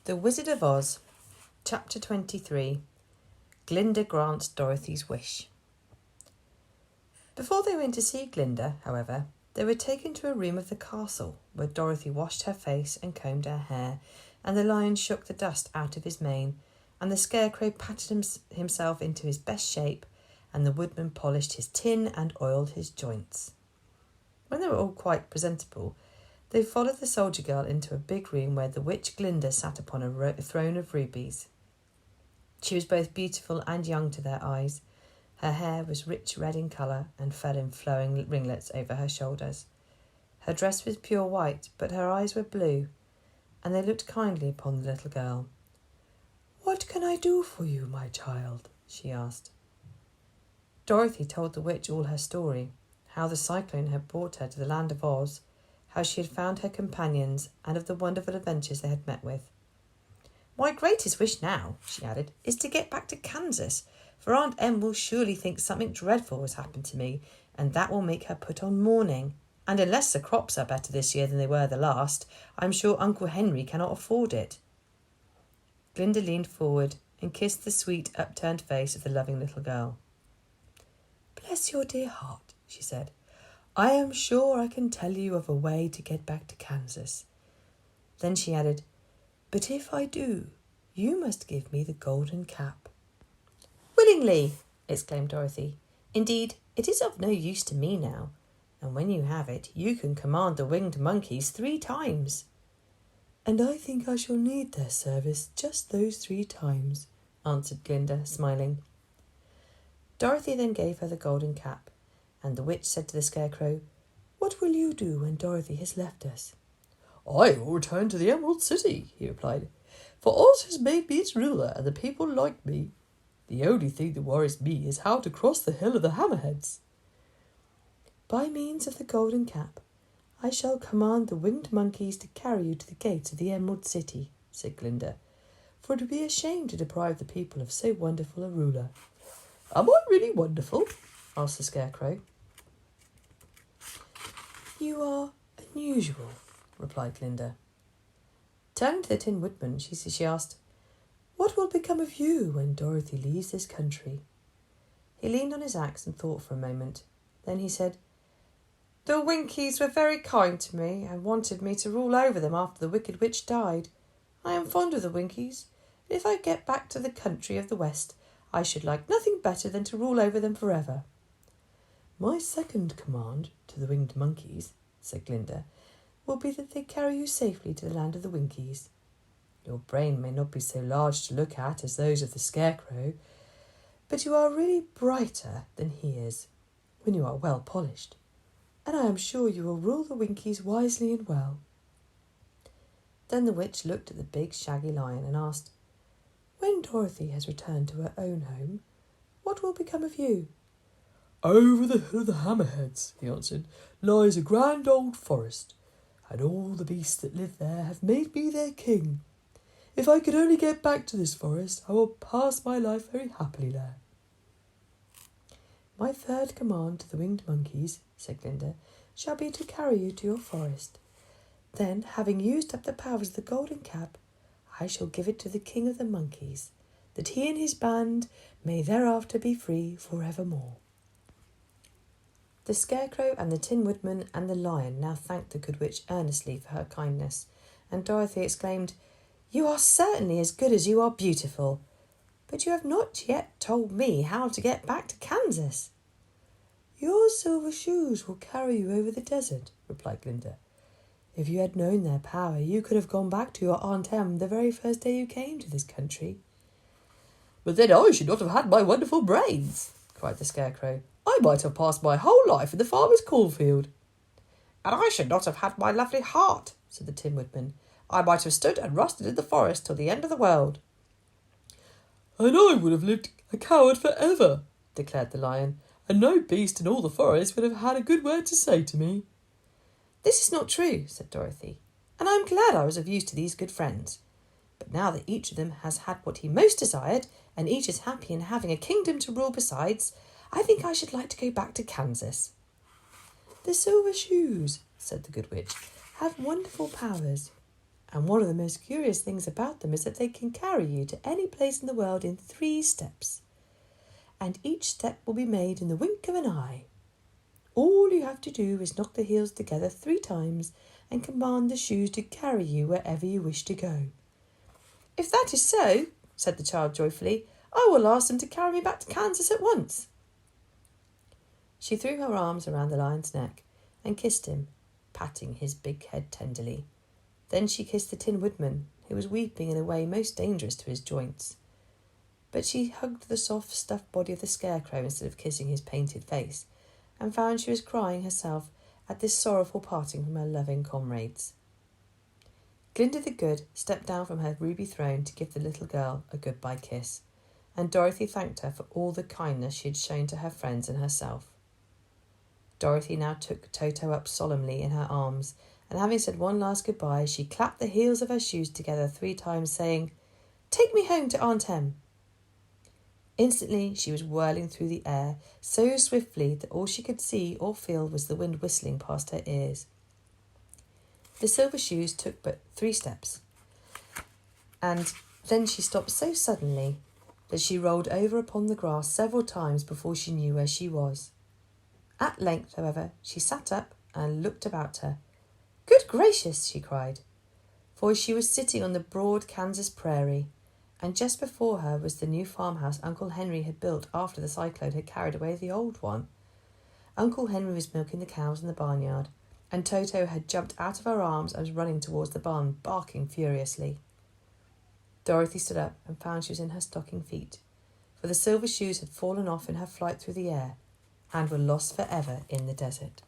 The Wizard of Oz, Chapter 23. Glinda grants Dorothy's wish. Before they went to see Glinda, however, they were taken to a room of the castle, where Dorothy washed her face and combed her hair, and the lion shook the dust out of his mane, and the scarecrow patted himself into his best shape, and the woodman polished his tin and oiled his joints. When they were all quite presentable, they followed the soldier girl into a big room where the witch Glinda sat upon a throne of rubies. She was both beautiful and young to their eyes. Her hair was rich red in colour and fell in flowing ringlets over her shoulders. Her dress was pure white, but her eyes were blue, and they looked kindly upon the little girl. "What can I do for you, my child?" she asked. Dorothy told the witch all her story, how the cyclone had brought her to the land of Oz, how she had found her companions, and of the wonderful adventures they had met with. "My greatest wish now," she added, "is to get back to Kansas, for Aunt Em will surely think something dreadful has happened to me, and that will make her put on mourning. And unless the crops are better this year than they were the last, I'm sure Uncle Henry cannot afford it." Glinda leaned forward and kissed the sweet, upturned face of the loving little girl. "Bless your dear heart," she said. "I am sure I can tell you of a way to get back to Kansas." Then she added, "But if I do, you must give me the golden cap." "Willingly," exclaimed Dorothy. "Indeed, it is of no use to me now, and when you have it, you can command the winged monkeys 3 times. "And I think I shall need their service just those 3 times, answered Glinda, smiling. Dorothy then gave her the golden cap, and the witch said to the Scarecrow, "What will you do when Dorothy has left us?" "I will return to the Emerald City," he replied, "for Oz has made me its ruler, and the people like me. The only thing that worries me is how to cross the Hill of the Hammerheads." "By means of the golden cap, I shall command the winged monkeys to carry you to the gates of the Emerald City," said Glinda, "for it would be a shame to deprive the people of so wonderful a ruler." "Am I really wonderful?" asked the Scarecrow. "You are unusual," replied Glinda. Turning to the Tin Woodman, she asked, "What will become of you when Dorothy leaves this country?" He leaned on his axe and thought for a moment. Then he said, "The Winkies were very kind to me and wanted me to rule over them after the Wicked Witch died. I am fond of the Winkies, and if I get back to the country of the West, I should like nothing better than to rule over them forever." "My second command to the winged monkeys," said Glinda, "will be that they carry you safely to the land of the Winkies. Your brain may not be so large to look at as those of the Scarecrow, but you are really brighter than he is when you are well polished, and I am sure you will rule the Winkies wisely and well." Then the witch looked at the big shaggy lion and asked, "When Dorothy has returned to her own home, what will become of you?" "Over the Hill of the Hammerheads," he answered, "lies a grand old forest, and all the beasts that live there have made me their king. If I could only get back to this forest, I will pass my life very happily there." "My third command to the winged monkeys," said Glinda, "shall be to carry you to your forest. Then, having used up the powers of the golden cap, I shall give it to the king of the monkeys, that he and his band may thereafter be free forevermore." The Scarecrow and the Tin Woodman and the Lion now thanked the good witch earnestly for her kindness, and Dorothy exclaimed, "You are certainly as good as you are beautiful, but you have not yet told me how to get back to Kansas." "Your silver shoes will carry you over the desert," replied Glinda. "If you had known their power, you could have gone back to your Aunt Em the very first day you came to this country." "But then I should not have had my wonderful brains," cried the Scarecrow. "I might have passed my whole life in the farmer's cornfield." "And I should not have had my lovely heart," said the Tin Woodman. "I might have stood and rusted in the forest till the end of the world." "And I would have lived a coward forever," declared the Lion, "and no beast in all the forest would have had a good word to say to me." "This is not true," said Dorothy, "and I am glad I was of use to these good friends. But now that each of them has had what he most desired, and each is happy in having a kingdom to rule besides, I think I should like to go back to Kansas." "The silver shoes," said the good witch, "have wonderful powers, And one of the most curious things about them is that they can carry you to any place in the world in 3 steps. And each step will be made in the wink of an eye. All you have to do is knock the heels together 3 times and command the shoes to carry you wherever you wish to go." "If that is so," said the child joyfully, "I will ask them to carry me back to Kansas at once." She threw her arms around the lion's neck and kissed him, patting his big head tenderly. Then she kissed the Tin Woodman, who was weeping in a way most dangerous to his joints. But she hugged the soft stuffed body of the Scarecrow instead of kissing his painted face, and found she was crying herself at this sorrowful parting from her loving comrades. Glinda the Good stepped down from her ruby throne to give the little girl a goodbye kiss, and Dorothy thanked her for all the kindness she had shown to her friends and herself. Dorothy now took Toto up solemnly in her arms, and having said one last goodbye, she clapped the heels of her shoes together 3 times, saying, "Take me home to Aunt Em." Instantly she was whirling through the air so swiftly that all she could see or feel was the wind whistling past her ears. The silver shoes took but 3 steps, and then she stopped so suddenly that she rolled over upon the grass several times before she knew where she was. At length, however, she sat up and looked about her. "Good gracious!" she cried, for she was sitting on the broad Kansas prairie, and just before her was the new farmhouse Uncle Henry had built after the cyclone had carried away the old one. Uncle Henry was milking the cows in the barnyard, and Toto had jumped out of her arms and was running towards the barn, barking furiously. Dorothy stood up and found she was in her stocking feet, for the silver shoes had fallen off in her flight through the air and were lost forever in the desert.